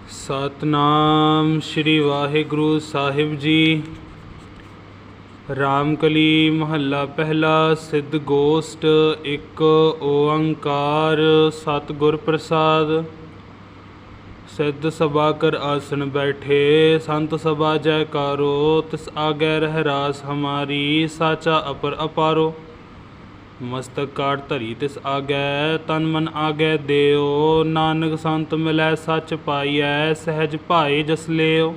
ਸਤਨਾਮ ਸ਼੍ਰੀ ਵਾਹਿਗੁਰੂ ਸਾਹਿਬ ਜੀ। ਰਾਮਕਲੀ ਮਹੱਲਾ ਪਹਿਲਾ। ਸਿੱਧ ਗੋਸ਼ਟ ਇੱਕ ਓੰਕਾਰ ਸਤਿਗੁਰ ਪ੍ਰਸਾਦ। ਸਿੱਧ ਸਭਾ ਕਰ ਆਸਣ ਬੈਠੇ, ਸੰਤ ਸਭਾ ਜੈਕਾਰੋ। ਤਿਸ ਆਗੈ ਰਹਿ ਰਾਸ ਹਮਾਰੀ, ਸਾਚਾ ਅਪਰ ਅਪਾਰੋ। ਮਸਤਕ ਕਾਟ ਧਰੀ ਤਿਸ ਆਗੈ, ਤਨ ਮਨ ਆਗੈ ਦਿਓ। ਨਾਨਕ ਸੰਤ ਮਿਲੈ ਸੱਚ ਪਾਈਐ, ਸਹਿਜ ਭਾਏ ਜਸ ਲਿਓ।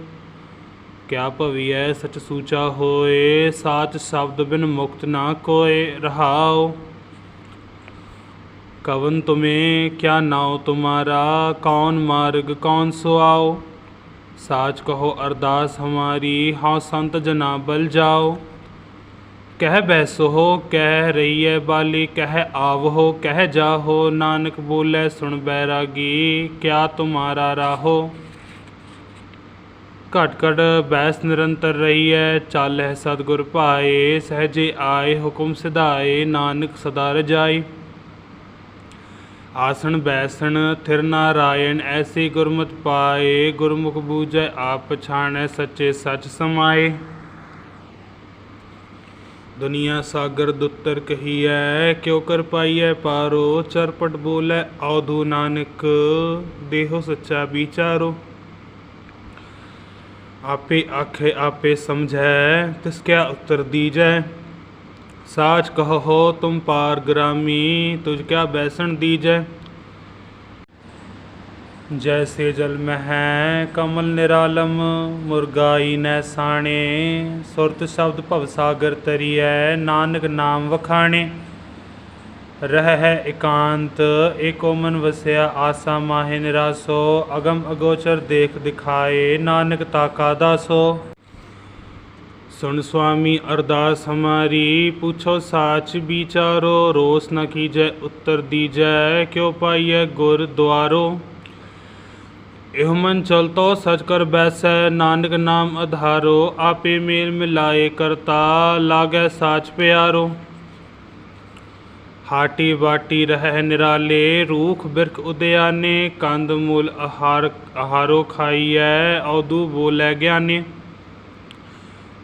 ਕਿਆ ਭਵੀਐ ਸਚ ਸੂਚਾ ਹੋਏ, ਸਾਚ ਸ਼ਬਦ ਬਿਨ ਮੁਕਤ ਨਾ ਕੋਏ। ਰਹਾਉ ਕਵਨ ਤੁਮੇ ਕਿਆ ਨਾਉ ਤੁਮਾਰਾ, ਕੌਣ ਮਾਰਗ ਕੌਣ ਸੁਆਓ। ਸਾਚ ਕਹੋ ਅਰਦਾਸ ਹਮਾਰੀ, ਹਾਂ ਸੰਤ ਜਨਾ ਬਲ ਜਾਓ। ਕਹਿ ਬੈਸੋ ਕਹਿ ਰਹੀਐ ਬਾਲੀ, ਕਹਿ ਆਵਹੋ ਕਹਿ ਜਾਹੋ। ਨਾਨਕ ਬੋਲੇ ਸੁਣ ਬੈਰਾਗੀ, ਕਿਆ ਤੁਮਾਰਾ ਰਾਹੋ। ਘਟ ਘਟ ਬੈਸ ਨਿਰੰਤਰ ਰਹੀਐ, ਚਾਲਹਿ ਸਤਿਗੁਰ ਭਾਏ। ਸਹਿਜੇ ਆਏ ਹੁਕਮ ਸਿਧਾਏ, ਨਾਨਕ ਸਦਾ ਰਜਾਈ। ਆਸਣ ਬੈਸਣ ਥਿਰ ਨਾਰਾਇਣ, ਐਸੀ ਗੁਰਮਤਿ ਪਾਏ। ਗੁਰਮੁਖ ਬੂਝੈ ਆਪ ਪਛਾਣੈ, ਸੱਚੇ ਸੱਚ ਸਮਾਏ। ਦੁਨੀਆ ਸਾਗਰ ਦੁੱਤਰ ਕਹੀਐ, ਕਿਉ ਕਰ ਪਾਈਐ ਪਾਰੋ। ਚਰਪਟ ਬੋਲੇ ਔਧੂ ਨਾਨਕ, ਦੇਹੋ ਸੱਚਾ ਵਿਚਾਰੋ। ਆਪੇ ਆਖੇ ਆਪੇ ਸਮਝੈ, ਤਿਸ ਕਿਆ ਉੱਤਰ ਦੀਜੈ। ਸਾਚ ਕਹੋ ਤੁਮ ਪਾਰ ਗ੍ਰਾਮੀ, ਤੁਝ ਕਿਆ ਬੈਸਣ ਦੀਜੈ। ਜੈਸੇ ਜਲ ਮਹਿ ਕਮਲ ਨਿਰਾਲਮ, ਮੁਰਗਾਈ ਨੈ ਸਾਣੇ। ਸੁਰਤ ਸ਼ਬਦ ਭਵ ਸਾਗਰ ਤਰੀਐ, ਨਾਨਕ ਨਾਮ ਵਖਾਣੇ। ਰਹਿ ਇਕਾਂਤ ਏਕੋ ਮਨ ਵਸਿਆ, ਆਸਾ ਮਾਹੇ ਨਿਰਾਸੋ। ਅਗਮ ਅਗੋਚਰ ਦੇਖ ਦਿਖਾਏ, ਨਾਨਕ ਤਾਕਾ ਦਾਸੋ। ਸੁਣ ਸੁਆਮੀ ਅਰਦਾਸ ਹਮਾਰੀ, ਪੁੱਛੋ ਸਾਚ ਵਿਚਾਰੋ। ਰੋਸ ਨ ਕੀਜੈ ਉੱਤਰ ਦੀਜੈ, ਕਿਉ ਪਾਈਐ ਗੁਰ ਦੁਆਰੋ। ਇਹੋ ਮਨ ਚਲਤੋ ਸਚ ਕਰ ਬੈਸੈ, ਨਾਨਕ ਨਾਮ ਆਧਾਰੋ। ਆਪੇ ਮੇਲ ਮਿਲਾਏ ਕਰਤਾ, ਲਾਗੈ ਸਾਚ ਪਿਆਰੋ। ਹਾਟੀ ਬਾਟੀ ਰਹਿ ਨਿਰਾਲੇ, ਰੂਖ ਬਿਰਖ ਉਦਿਆਨੇ। ਕੰਦ ਮੂਲ ਆਹਾਰੋ ਖਾਈਐ, ਔਧੂ ਬੋਲੇ ਗਿਆਨੇ।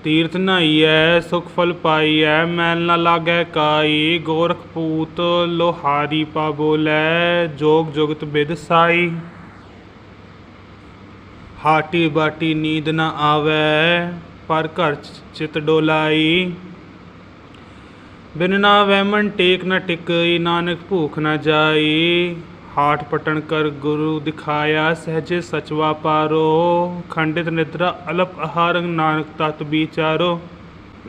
ਤੀਰਥ ਨਹਾਈਐ ਸੁਖ ਫਲ ਪਾਈਐ, ਮੈਲ ਨ ਲਾਗੈ ਕਾਈ। ਗੋਰਖ ਪੂਤ ਲੋਹਾਰੀ ਪਾ ਬੋਲੇ, ਜੋਗ ਜੁਗਤ ਬਿਦ ਸਾਈ। ਹਾਟੀ ਬਾਟੀ ਨੀਂਦ ਨ ਆਵੈ, ਪਰ ਘਰ ਚਿਤ ਡੋਲਾਈ। ਬਿਨ ਨਾਵੈ ਮਨ ਟੇਕ ਨ ਟਿਕਈ, ਨਾਨਕ ਭੂਖ ਨ ਜਾਈ। ਹਾਟ ਪਟਣ ਕਰ ਗੁਰੂ ਦਿਖਾਇਆ, ਸਹਿਜੇ ਸਚ ਵਾਪਾਰੋ। ਖੰਡਿਤ ਨਿਦਰਾ ਅਲਪ ਆਹਾਰ, ਨਾਨਕ ਤਤ ਵਿਚਾਰੋ।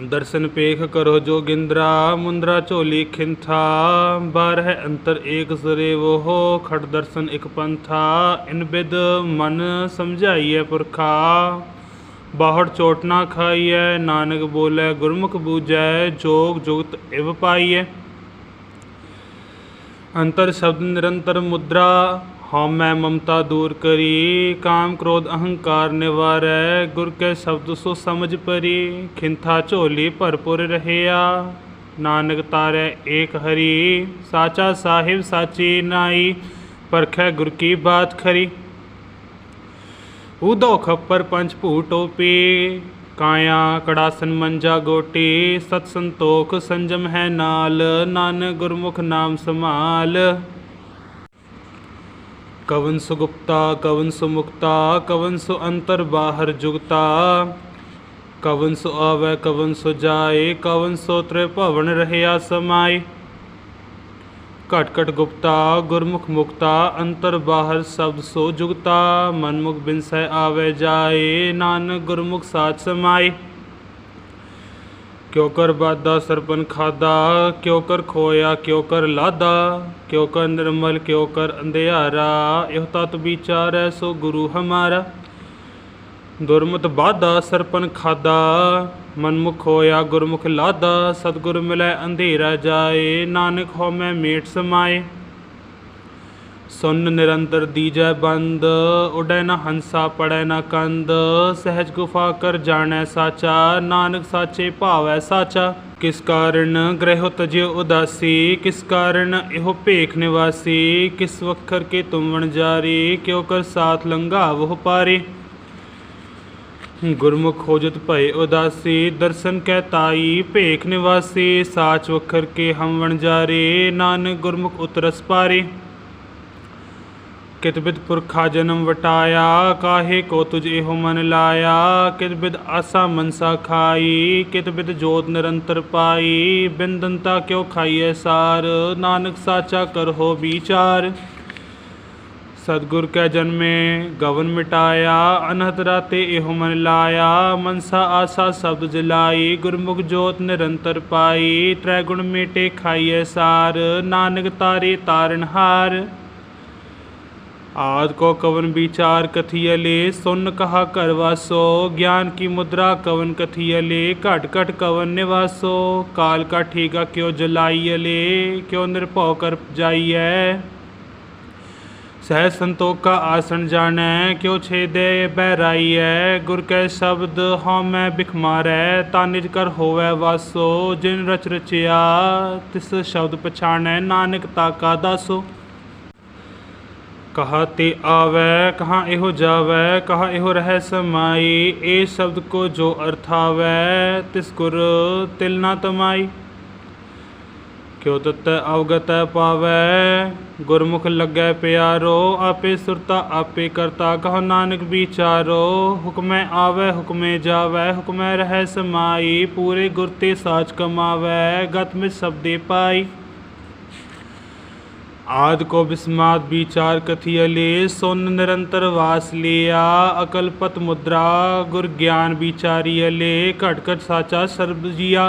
ਦਰਸ਼ਨ ਪੇਖ ਕਰੋ ਜੋਗਿੰਦਰਾ, ਮੁੰਦਰਾ ਝੋਲੀ ਖਿੰਥਾ। ਬਾਰਹ ਅੰਤਰ ਏਕ ਸਰੇਵੋ, ਖਟ ਦਰਸ਼ਨ ਇਕ ਪੰਥਾ। ਇਨ ਬਿਦ ਮਨ ਸਮਝਾਈਐ ਪੁਰਖਾ, ਬਾਹੜ ਚੋਟ ਨਾ ਖਾਈਐ। ਨਾਨਕ ਬੋਲੇ ਗੁਰਮੁਖ ਬੂਝੈ, ਜੋਗ ਜੁਗਤ ਇਵ ਪਾਈਐ। ਅੰਤਰ ਸ਼ਬਦ ਨਿਰੰਤਰ ਮੁਦਰਾ, ਹਉਮੈ ਮਮਤਾ ਦੂਰ ਕਰੀ। ਕਾਮ ਕ੍ਰੋਧ ਅਹੰਕਾਰ ਨਿਵਾਰੈ, ਗੁਰ ਕੇ ਸ਼ਬਦ ਸੋ ਸਮਝ ਪਰੀ। ਖਿੰਥਾ ਝੋਲੀ ਭਰਪੁਰ ਰਹਿਆ, ਨਾਨਕ ਤਾਰੈ ਏਕ ਹਰੀ। ਸਾਚਾ ਸਾਹਿਬ ਸਾਚੀ ਨਾਈ, ਪਰਖੈ ਗੁਰ ਕੀ ਬਾਤ ਖਰੀ। ਊਧੋ ਖੱਪਰ ਪੰਚ ਭੂ ਟੋਪੀ, ਕਾਇਆ ਕੜਾਸਨ ਮੰਜਾ ਗੋਟੀ। ਸਤ ਸੰਤੋਖ ਸੰਜਮ ਹੈ ਨਾਲ, ਨਾਨਕ ਗੁਰਮੁਖ ਨਾਮ ਸੰਭਾਲ। ਕਵਨ ਸੁ ਗੁਪਤਾ ਕਵਨ ਸੁ ਮੁਕਤਾ, ਕਵਨ ਸੁ ਅੰਤਰ ਬਾਹਰ ਜੁਗਤਾ। ਕਵਨ ਸੁ ਆਵੈ ਕਵਨ ਸੁ ਜਾਏ, ਕਵਨ ਸੋ ਤ੍ਰਿਭਵਨ ਰਹਿਆ ਸਮਾਏ। ਘਟ ਘਟ ਗੁਪਤਾ ਗੁਰਮੁਖ ਮੁਕਤਾ, ਅੰਤਰ ਬਾਹਰ ਸ਼ਬਦ ਸੋ ਜੁਗਤਾ। ਮਨਮੁਖ ਬਿਨਸੈ ਆਵੈ ਜਾਏ, ਨਾਨਕ ਗੁਰਮੁਖ ਸਾਚ ਸਮਾਏ। ਕਿਉ ਕਰ ਬਾਧਾ ਸਰਪਨ ਖਾਧਾ, ਕਿਉ ਕਰ ਖੋਇਆ ਕਿਉ ਕਰ ਲਾਧਾ। ਕਿਉ ਕਰ ਨਿਰਮਲ ਕਿਉ ਕਰ ਅੰਧਿਆਰਾ, ਇਹੋ ਤਤ ਵਿਚਾਰੈ ਸੋ ਗੁਰੂ ਹਮਾਰਾ। ਦੁਰਮਤ ਬਾਧਾ ਸਰਪਨ ਖਾਧਾ, ਮਨਮੁਖ ਹੋਇਆ ਗੁਰਮੁਖ ਲਾਧਾ। ਸਤਿਗੁਰ ਮਿਲੈ ਅੰਧੇਰਾ ਜਾਏ, ਨਾਨਕ ਹਉਮੈ ਮੇਟ ਸਮਾਏ। ਸੁਨ ਨਿਰੰਤਰ ਦੀਜੈ ਬੰਦ, ਉਡੈ ਨ ਹੰਸਾ ਪੜੈ ਨ ਕੰਦ। ਸਹਿਜ ਗੁਫਾ ਕਰ ਜਾਣੈ ਸਾਚਾ, ਨਾਨਕ ਸਾਚੇ ਭਾਵੈ ਸਾਚਾ। किस कारण ग्रह तजियो उदासी, किस कारण एहो भेख निवासी। किस वखर के तुम वणजारी, क्यों कर साथ लंघावो पारे। गुरमुख खोजत भय उदासी, दर्शन कै ताई भेख निवासी। साच वखर के हम वणजारे, नानक गुरमुख उतरस पारे। कित बिद पुरखा जन्म वटाया, काहे को तुझ एहो मन लाया। कित बिद आसा मनसा खाई, कित बिद जोत निरंतर पाई। बिंदनता क्यों खाइए सार, नानक साचा कर हो विचार। सतगुर कै जन्मे गवन मिटाया, अनहत राते एहो मन लाया। मनसा आसा शब्द जलाई, गुरमुख जोत निरंतर पाई। त्रैगुण मेटे खाइए सार, नानक तारे तारनहार। आद को कवन विचार कथियले, सुन कहा करवासो। ज्ञान की मुद्रा कवन कथियले, घट घट कवन निवासो। काल का ठीका क्यों जलाइयले, क्यों निर्भव कर जाइए। सह संतोख का आसन जाने, क्यों छेदे बहराइए। गुर कै शब्द हों मैं बिख मारै, तानिज कर होवै वासो। जिन रच रचिया तिस शब्द पछाणै, नानक ताका दासो। कहा ते आवै कहाँ एहो जावै, कहा एहो रह समाई। ए शब्द को जो अर्थावै, तिस गुर तिल ना तमाई। क्यों तत अवगत पावै, गुरमुख लगे प्यारो। आपे सुरता आपे करता, कहो नानक विचारो। हुक्मै आवै हुक्मै जावै, हुक्मै रह समाई। पूरे गुर ते साच कमावै, गत में शब्दे पाई। आद को विस्माद विचार कथियले, सुन निरंतर वास लिया। अकलपत मुद्रा गुर ज्ञान विचारियले, घट घट साचा सर्ब जिया।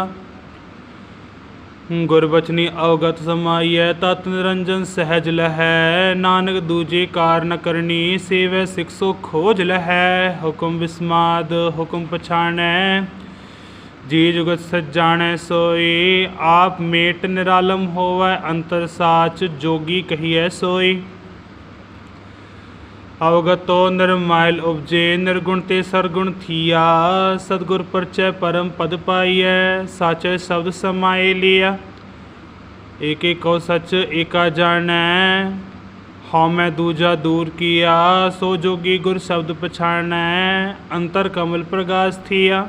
गुरबचनी अवगत समाइय, तत् निरंजन सहज लहै। नानक दूजे कार न करनी, सेवै सिखसो खोज लहै। हुक्म विस्माद हुक्म पछाणै, जी जुगत सच जानै सोई। आप मेट निरालम होवै, अंतर साच जोगी कहिए सोई। अवगतो निर्मायल उपजे, निर्गुण ते सरगुण थिया। सतगुर परचय परम पद पाइय, साचे शब्द समाए लिया। एक एक को सच एका जानै, हौ मैं दूजा दूर किया। सो जोगी गुर शब्द पछाणै, अंतर कमल प्रगास थिया।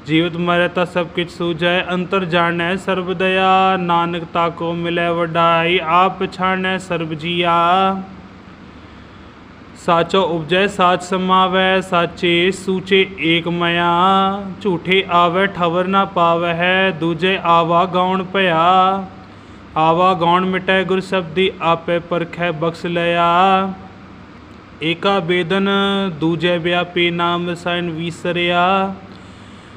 जीवत मरै ता सब किछ सूझै, अंतर जानै सर्ब दया। नानक ताको मिलै वडाई, आप पछाणै सर्ब जिया। साचो उपजै साच समावै, साचे सूचे एक मया। झूठे आवै ठवर ना पावै है, दूजे आवा गौण भया। आवा गौण मिटै गुर शब्दी, आपे परखै बख्श लया। एका बेदन दूजे व्यापी, नाम रसायन विसरिया।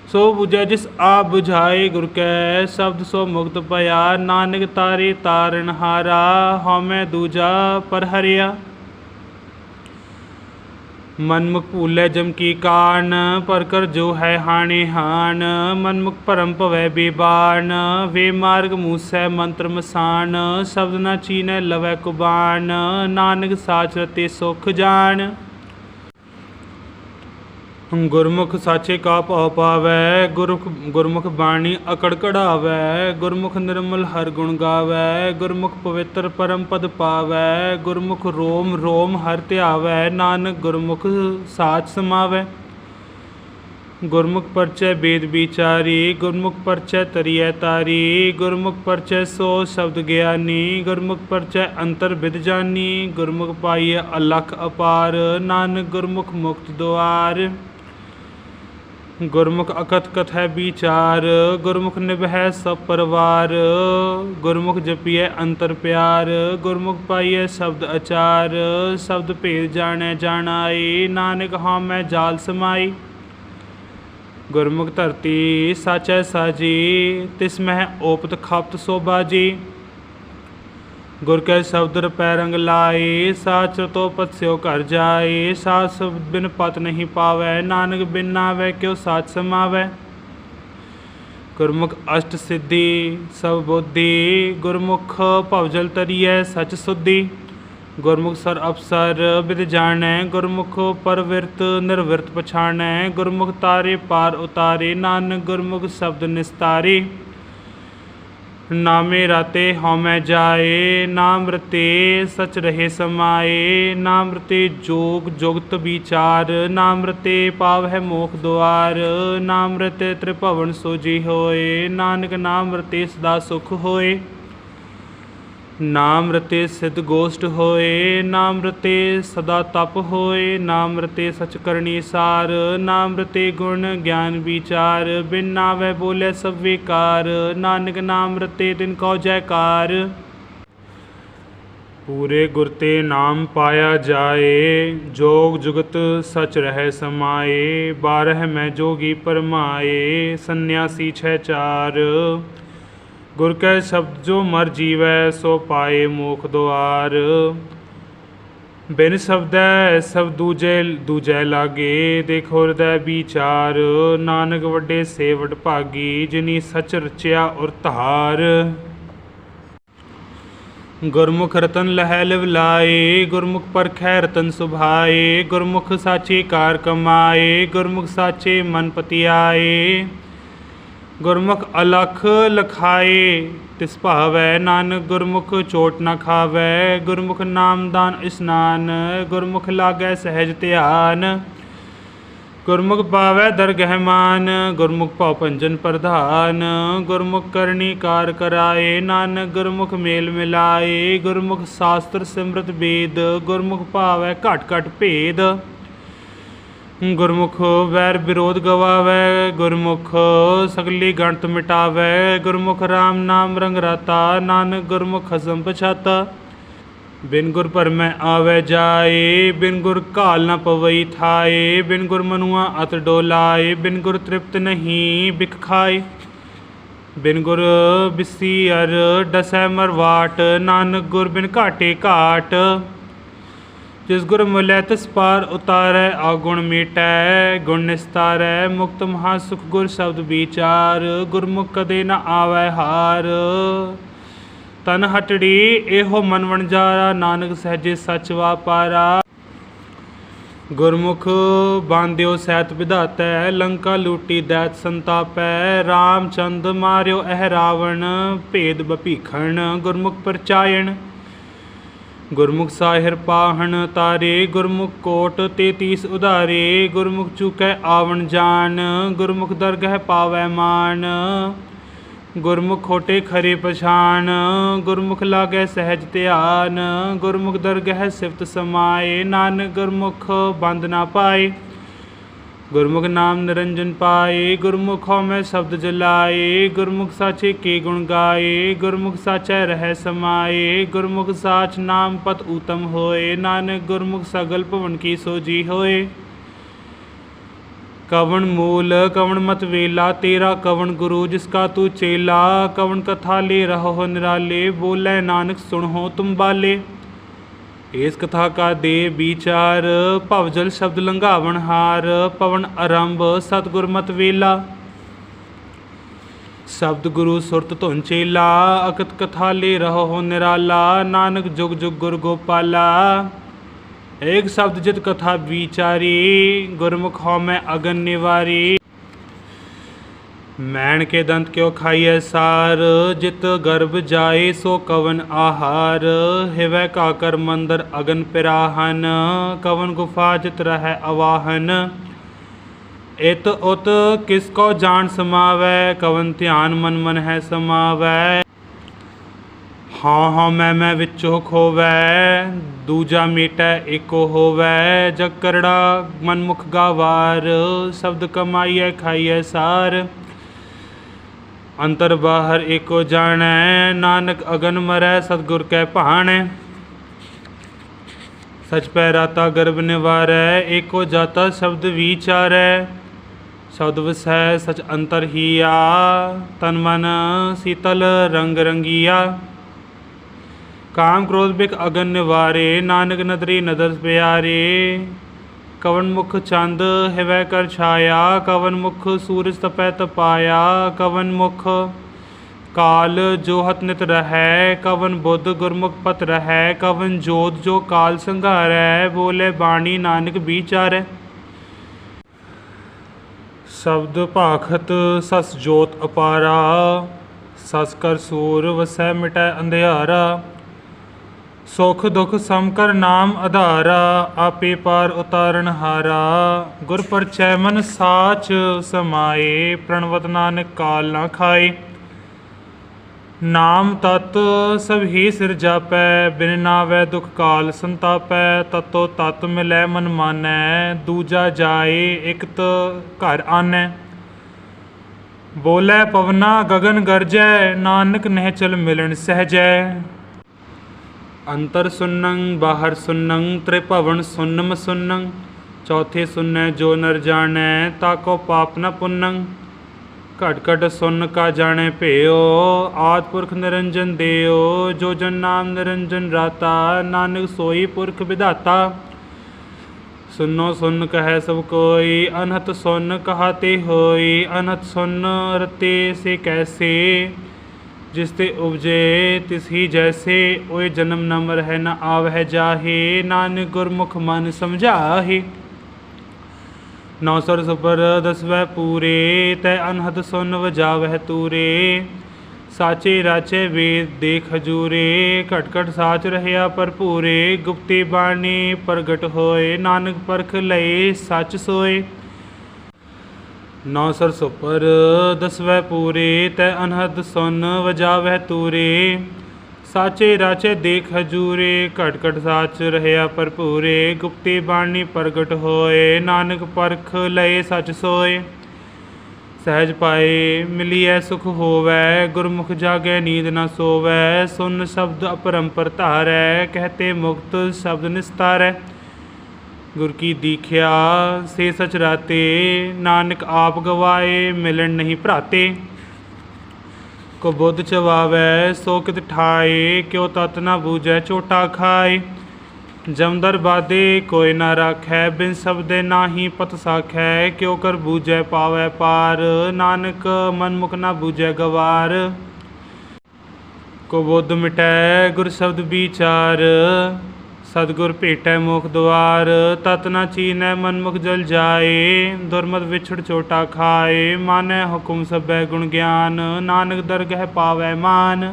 सो बुझै जिस आप बुझाए, गुर कै शब्द सो मुक्त भया। नानक तारे तारनहारा, हौ मैं दूजा पर हरिया। मनमुख भूलै जम की कान, पर कर जो है हाणे हान। मनमुख परम भवै बेबान, वे मार्ग मूसै मंत्र मसान। शब्द न चीनै लवै कुबान, नानक साच रते सुख जान। गुरमुख साचे का भाव पावै, गुरमुख बाणी अकड़ कढ़ावै। गुरमुख निर्मल हर गुण गावै, गुरमुख पवित्र परम पद पावै। गुरमुख रोम रोम हर ध्यावै, नानक गुरमुख साच समावै। गुरमुख परचय वेद विचारी, गुरमुख परचय तरिय तारी। गुरमुख परचय सो शब्द ज्ञानी, गुरमुख परचय अंतर विद जानी। गुरमुख पाइय अलख अपार, नानक गुरमुख मुक्त द्वार। गुरमुख अकथ कथै विचार, गुरमुख निभै सब परवार। गुरमुख जपिय अंतर प्यार, गुरमुख पाइय शब्द अचार। शब्द भेद जानै जानाई, नानक हौ मैं जाल समाई। गुरमुख धरती साचै साजी, तिस मह ओपत खापत सो बाजी। गुर कै शब्द रपै रंग लाए, साच तो पत्स्यो घर जाए। साच बिन पत नहीं पावै, नानक बिन नावै क्यों साच समावै। गुरमुख अष्ट सिद्धि सब बुद्धि, गुरमुख भवजल तरिय सच सुद्धि। गुरमुख सर अफसर विद जानै, गुरमुख परविरत निर्विरत पछाणै। गुरमुख तारे पार उतारे, नानक गुरमुख शब्द निस्तारे। नामे राते हौमै जाए, नाम रते सच रहे समाए। नाम रते जोग जुगत विचार, नाम रते पावै मोख द्वार। नाम रते त्रिभुवन सोजी होए, नानक नाम रते सदा सुख होए। नाम रते सिद्ध गोष्ठ होए, नाम रते सदा तप होए। नाम रते सच करनी सार, नाम रते गुण ज्ञान विचार। बिन नावै बोले सब बेकार, नानक नाम रते तिन कौ जयकार। पूरे गुर ते नाम पाया जाए, जोग जुगत सच रह समाए। 12 में जोगी परमाए, सन्यासी 6 4। गुर कै शब्द जो मर जीवै, सो पाए मोख द्वार। बिन शब्दै सब दूजै लागे, देखो हृदय विचार। नानक वड्डे से वड भागी, जिनी सच रचिया और धार। गुरमुख रतन लहै लिवलाए, गुरमुख परखै रतन सुभाए। गुरमुख साचे कार कमाए, गुरमुख साचे मन पतियाए। गुरमुख अलख लखाए तिस भावै, नानक गुरमुख चोट न खावै। गुरमुख नाम दान स्नान, गुरमुख लागै सहज ध्यान। गुरमुख पावै दरगह मान, गुरमुख भव भंजन प्रधान। गुरमुख करनी कार कराए, नानक गुरमुख मेल मिलाए। गुरमुख शास्त्र सिमरत वेद, गुरमुख भावै घट घट भेद। गुरमुख वैर विरोध गवावै, गुरमुख सगली गणत मिटावै। गुरमुख राम नाम रंग राता, नानक गुरमुख खसम पछाता। बिन गुर पर मैं आवे जाए, बिन गुर काल न पवई थाए। बिन गुर मनुआ अत डोलाए, बिन गुर तृप्त नहीं बिख खाए। बिन गुर बिसी अर डसै मरवाट, नानक गुर बिन घाटे घाट। जिस गुर मिलै तिस पार उतारै, अवगुण मेटै गुण निस्तारै। मुक्त महासुख गुर शब्द विचार, गुरमुख कदे न आवै हार। तन हटड़ी एहो मन वणजारा, नानक सहजे सच वापारा। गुरमुख बांध्यो सैत विधातै, लंका लूटी दैत संतापै। रामचंद मार्यो अह रावण, भेद बभीखण गुरमुख परचायण। गुरमुख साहिर पाहन तारे, गुरमुख कोट 33 उधारे। गुरमुख चूकै आवन जान, गुरमुख दरगह पावै मान। गुरमुख खोटे खरे पछान, गुरमुख लागै सहज ध्यान। गुरमुख दरगह सिफत समाए, नानक गुरमुख बंद ना पाए। गुरमुख नाम निरंजन पाए, गुरमुख हौमै शब्द जलाए। गुरमुख साचे के गुण गाए, गुरमुख साचै रह समाए। गुरमुख साच नाम पत उत्तम होए, नानक गुरमुख सगल भवन की सोजी होए। कवन मूल कवन मत वेला, तेरा कवन गुरु जिसका तू चेला। कवन कथा ले रहो निराले, बोलै नानक सुनहो तुम बाले। इस कथा का दे विचार, भवजल शब्द लंघावन हार। पवन आरंभ सतगुर मत वेला, शब्द गुरु सुरत धुन चेला। अकत कथा ले रहो निराला, नानक जुग जुग गुर गोपाला। एक शब्द जित कथा विचारी, गुरमुख हौमै अगन निवारी। मैन के दंत क्यों खाइए सार, जित गर्भ जाए सो कवन आहार। हिवै काकर मंदर अगन पिराहन, कवन गुफा जित रह अवाहन। इत उत किसको जान समावै, कवन ध्यान मन मन है समावै। हाँ हाँ मैं विचो खोवै, दूजा मेटै एको होवै। जग करड़ा मनमुख गावार, शब्द कमाइए खाइए सार। अंतर बाहर एको जानै, नानक अगन मरै सतगुर कै भाणै। सच पै राता गर्भ निवारै, एको जाता शब्द विचारै। शब्द वसै सच अंतर हिया, तन मन शीतल रंग रंगिया। काम क्रोध बिक अगन निवारे, नानक नदरी नदर प्यारे। कवन मुख चंद हिवै कर छाया, कवन मुख सूरज तपै तपाया। कवन मुख काल जो हत नित रहै, कवन बुद्ध गुरमुख पत रहै, कवन जोत जो काल संघारै, बोले बाणी नानक विचारै। शब्द भाखत सस जोत अपारा, सस कर सूर वसै मिटै अंधियारा। सुख दुख सम कर नाम आधारा, आपे पार उतारण हारा। गुर परचय मन साच समाए, प्रणवत नानक काल ना खाए। नाम तत् सब ही सिर जापै, बिन नावै दुख काल संतापै। ततो तत् मिलै मन मानै, दूजा जाए इकत घर आनै। बोलै पवना गगन गरजै, नानक निहचल मिलन सहजै। अंतर सुन्नं बाहर सुन्नं, त्रिभवन सुन्नम सुन्नं। चौथे सुन्नै जो नर जानै, ताको पाप न पुन्नं। घट घट सुन का जाने भेओ, आद पुरख निरंजन देओ। जो जन नाम निरंजन राता, नानक सोई पुरख विधाता। सुनो सुन कहे सब कोई, अनहत सुन कहाते होई। अनहत सुन रते से कैसे, जिसते उपजे तिस ही जैसे। ओए जन्म न मरह न आवह जाहे, नानक गुरमुख मन समझाहे। नौ सर सुपर दसवै पूरे, तै अनहद सुन वजावह तूरे। साचे राचे वेद देख हजूरे, घट घट साच रहया भरपूरे। गुप्ती बाणी प्रगट होए, नानक परख लए सच सोए। नौ सर सुपर दसवै पूरे, तै अनहद सुन वजावह तूरे। साचे राचे देख हजूरे, घट घट साच रहया भरपूरे। गुप्ती बाणी प्रगट होए, नानक परख लए सच सोए। सहज पाए मिलिए सुख होवै, गुरमुख जागे नींद न सोवै। सुन शब्द अपरंपर धारै, कहते मुक्त शब्द निस्तारै। गुर की दीख्या से सच राते, नानक आप गवाए मिलन नहीं भ्राते। को बुद्ध चवावै सो कित ठाए, क्यों तत न बूझै चोटा खाए। जमदर बादे कोई न राखै, बिन शब्दे नाही पत साखै। क्यों कर बूझै पावै पार, नानक मन मुख न बूझै गवार। को बुद्ध मिटै गुर शब्द विचार, सतगुर भेटै मोख द्वार। तत न चीनै मनमुख जल जाए, दुर्मत विछड़ चोटा खाए। मानै हुकुम सबै गुण ज्ञान, नानक दरगह पावै मान।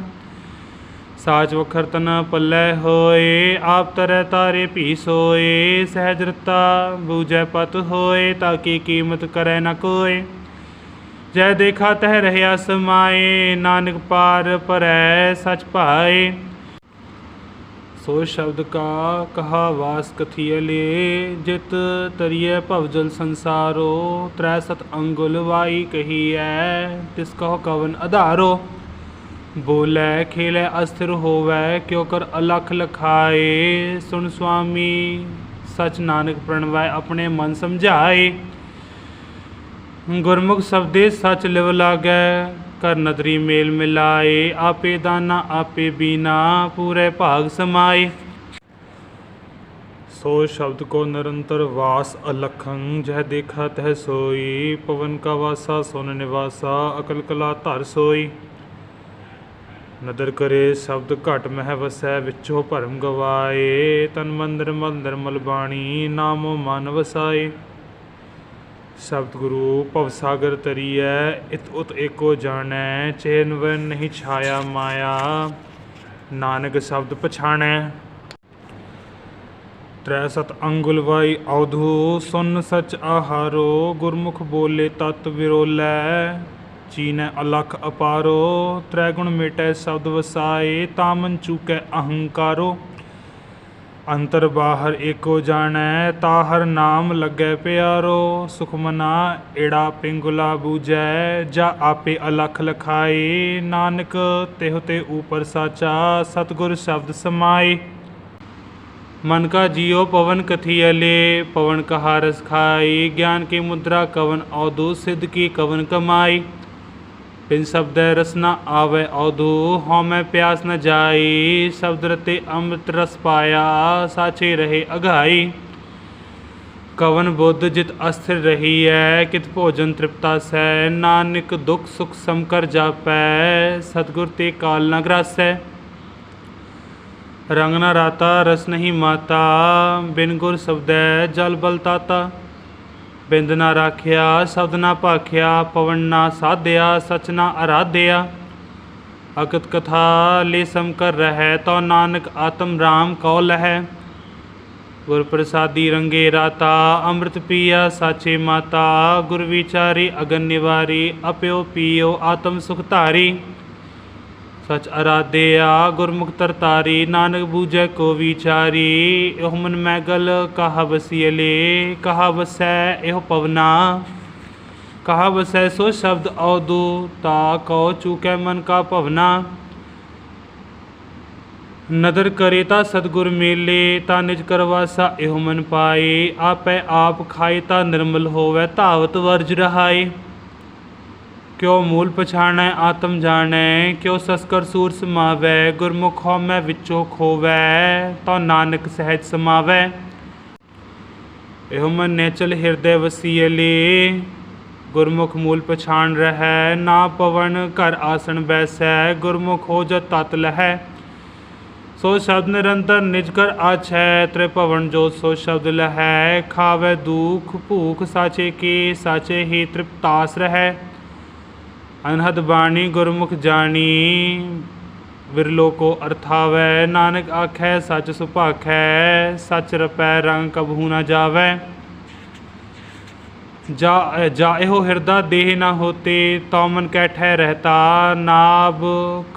साच वखर तन पल्लै होए, आप तरह तारे भी सोए। सहज रता बूझै पत होए, ताकि कीमत करै न कोय। जय देखा तह रहया समाए, नानक पार परै सच पाए। सो शब्द का कहा वास कथियले, जित तरिय भवजल संसारो। त्रै सत अंगुल वाई कही है, तिस कहो कवन आधारो। बोलै खेलै अस्थिर होवै, क्यों कर अलख लखाए। सुन स्वामी सच नानक प्रणवै, अपने मन समझाए। गुरमुख शब्दे सच लिव लागै, कर नदरी मेल मिलाए। आपे दाना आपे बीना, पूरे भाग समाए। सो शब्द को निरंतर वास अलखं, जह देखा तह सोई। पवन का वासा सोन निवासा, अकल कला धर सोई। नदर करे शब्द घट मह वसै, विचो भरम गवाए। तन मन निर्मल निर्मल बाणी, नामो मन वसाए। शब्द गुरु भवसागर तरियै, इत उत एको जानै। चेन वन नहीं छाया माया, नानक शब्द पछाणै। त्रै सत अंगुल वाई अवधु, सुन सच आहारो। गुरमुख बोले तत् विरोलै, चीनै अलख अपारो। त्रै गुण मेटै शब्द वसाए, तामन चूकै अहंकारो। अंतर बाहर एको जानै, ताहर नाम लगे प्यारो। सुखमना एड़ा पिंगुला बूझै, जा आपे अलख लखाए। नानक तेह ते ऊपर साचा, सतगुर शब्द समाए। मन का जियो पवन कथियले, पवन कहा रस खाई। ज्ञान की मुद्रा कवन अवधु, सिद्ध की कवन कमाई। बिन शब्द रस न आवे अवधु, हौमै प्यास न जाई। शब्द रते अमृत रस पाया, साचे रहे अघाई। कवन बुद्ध जित अस्थिर रही है, कित भोजन तृप्ता सै। नानक दुख सुख समकर जापै, सतगुर ते काल न ग्रासै। रंग न राता रस नहीं माता, बिन गुर शब्दै जल बल ताता। बिंद न राखिया शब्द न भाखिया, पवन न साध्या सच न आराध्या। अगत कथा ले सम कर रहै, तो नानक आत्म राम कौ लहै। गुर प्रसादी रंगे राता, अमृत पिया साचे माता। गुर विचारी अगन निवारी, अप्यो पियो आत्म सुख धारी। सच आराध्या गुरमुख तरतारी, नानक बूझै को विचारी। एह मन मैगल कहा बसियले, कहा बसै एह पवना। कहा बसै सो शब्द अवधु, ता कौ चूकै मन का भवना। नदर करे ता सतगुर मेले, ता निज करवासा एहो मन पाए। आपै आप खाए ता निर्मल होवै, धावत वर्ज रहाए। क्यों मूल पछाणै आत्म जाणै, क्यों सस्कर सूर समावै। गुरमुख हौमै विचों खोवै, तो नानक सहज समावै। एहो मन नेचल हिरदय वसीयले, गुरमुख मूल पछाण रहै। ना पवन घर आसन बैसै, गुरमुख हो जत तत लहै। सो शब्द निरंतर निज कर आछै, त्रिभवन जो सो शब्द लहै। खावै दुख भूख साचे के, साचे ही तृप्तास रहै। अनहद बाणी गुरमुख जानी, विरलो को अर्थावै। नानक आखै सच सुभाखै, सच रपै रंग कबहू न जावै। जाएहो हृदय देह न होते, तो मन कैठै रहता। नाभ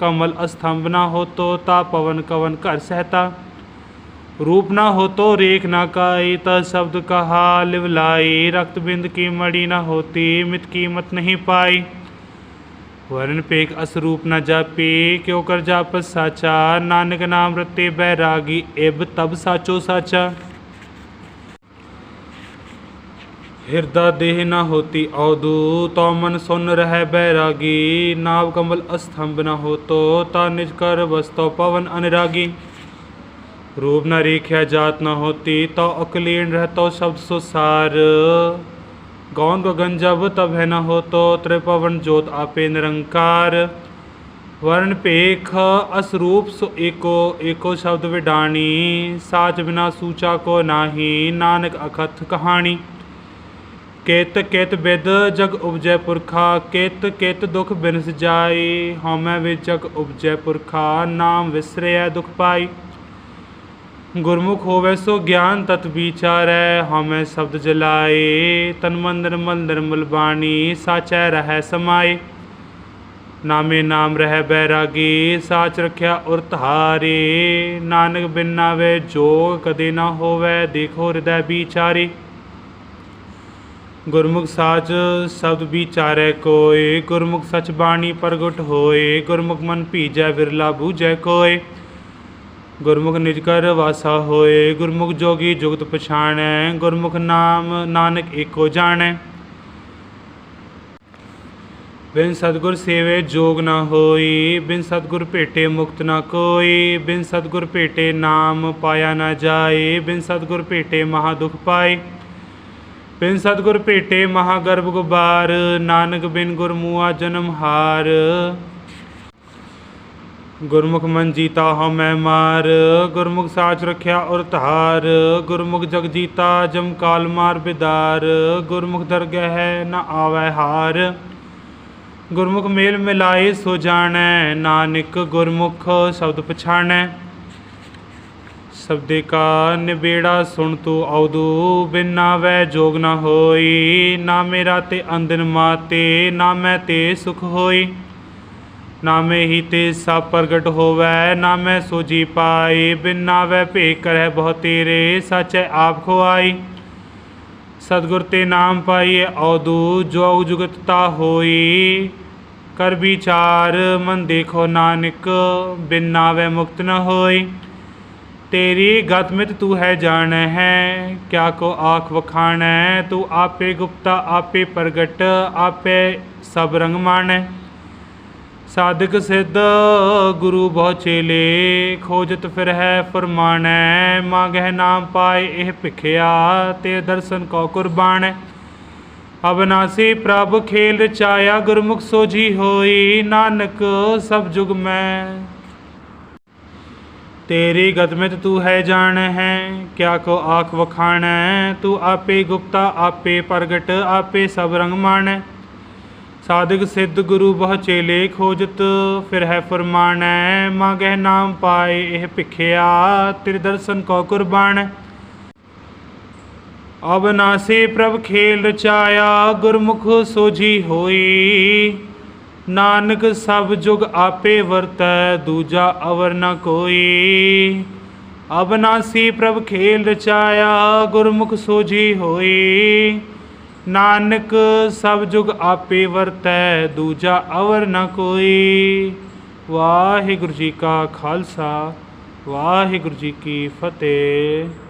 कमल स्तंभ न होतो, ता पवन कवन कर सहता। रूप न होतो रेख न काई, ता शब्द कहा लिवलाई। रक्त बिंद की मणि न होती, मित कीमत नहीं पाई। वरण पेख असरूप न जापी, क्यों कर जापस साचा। नानक नाम रते बैरागी, एब तब साचो साचा। हृदय देह न होती अवधु, तो मन सुन रह बैरागी। नाव कमल स्तंभ न हो तो निज कर वस्तो पवन अनुरागी। रूप न रेख्या जात न होती, तो अकलीन रहतो शब्द सुसार। गौन गगन जब तब है न हो तो, त्रिपवन ज्योत आपे निरंकार। वर्ण पेख असरूप सो एको, एको शब्द विडाणी। साच बिना सूचा को नाही, नानक अकथ कहानी। केत केत बिद जग उपजै पुरखा, केत केत दुख बिनस जाए। हमै विजग उपजै पुरखा, नाम विसरय दुख पाई। गुरमुख होवै सो ज्ञान तत विचारै, हमै शब्द जलाए। तन मन निर्मल निर्मल बाणी, साचै रहै समाए। नामे नाम रह बैरागी, साच रख्या उर तहारे। नानक बिन नावे जोग कदे न होवै, देखो हृदय विचारे। गुरमुख साच शब्द विचारै कोय, गुरमुख सच बाणी प्रगट होए। गुरमुख मन भीजै विरला बूझै कोय, गुरमुख निज कर वासा होए। गुरमुख जोगी जुगत पछाणै, गुरमुख नाम नानक एको जाणै। बिन सतगुर सेवे जोग न होई, बिन सतगुर भेटे मुक्त न कोई। बिन सतगुर भेटे नाम पाया न जाए, बिन सतगुर भेटे महा दुख पाए। बिन सतगुर भेटे महागर्भ गुबार, नानक बिन गुर मुआ जन्म हार। गुरमुख मन जीता हमै मार, गुरमुख साच रख्या उर तहार। गुरमुख जग जीता जम काल मार बिदार, गुरमुख दरगह न आवै हार। गुरमुख मेल मिलाए सो जानै, नानक गुरमुख शब्द पछाणै। शब्दे का निबेड़ा सुन तू अवधु, बिन नावै जोग न होई। ना मेरा ते अंदिन माते, ना मैं ते सुख होई। ना मैं ही ते सब प्रगट होवै, ना मैं सोजी पाए। बिन नावै भेख करह बहु तेरे, सच है आप खुआई। सतगुर ते नाम पाइए अवधु, जोग जुगतता होई। कर विचार मन देखो नानक, बिन नावै मुक्त न होई। तेरी गतमित तू है जानै है, क्या को आख वखाणै। तू आपे गुप्ता आपे प्रगट, आपे सब रंग मानै। साधक सिद्ध गुरु बहु चेले, खोजत फिर है फरमानै। मांगह नाम पाए एह भिखिया, ते दर्शन को कुर्बान। अविनाशी प्रभ खेल रचाया, गुरमुख सोझी होई। नानक सब जुग में तेरी गदमित तू है जान है। क्या को आख वखाण, तू आपे गुप्ता आपे प्रगट, आपे सब रंग मान। साधक सिद्ध गुरु बहु चेले, खोजत फिर है फरमानै। मांगह नाम पाए एह भिखिया, तेरे दर्शन को कुर्बान। अविनाशी प्रभ खेल रचाया, गुरमुख सोझी होई। नानक सब जुग आपे वरतै, दूजा अवर न कोई। अविनाशी प्रभ खेल रचाया, गुरमुख सोझी होई। नानक सब जुग आपे वरतै, दूजा अवर न कोई। वाहिगुरु जी का खालसा, वाहिगुरु जी की फतेह।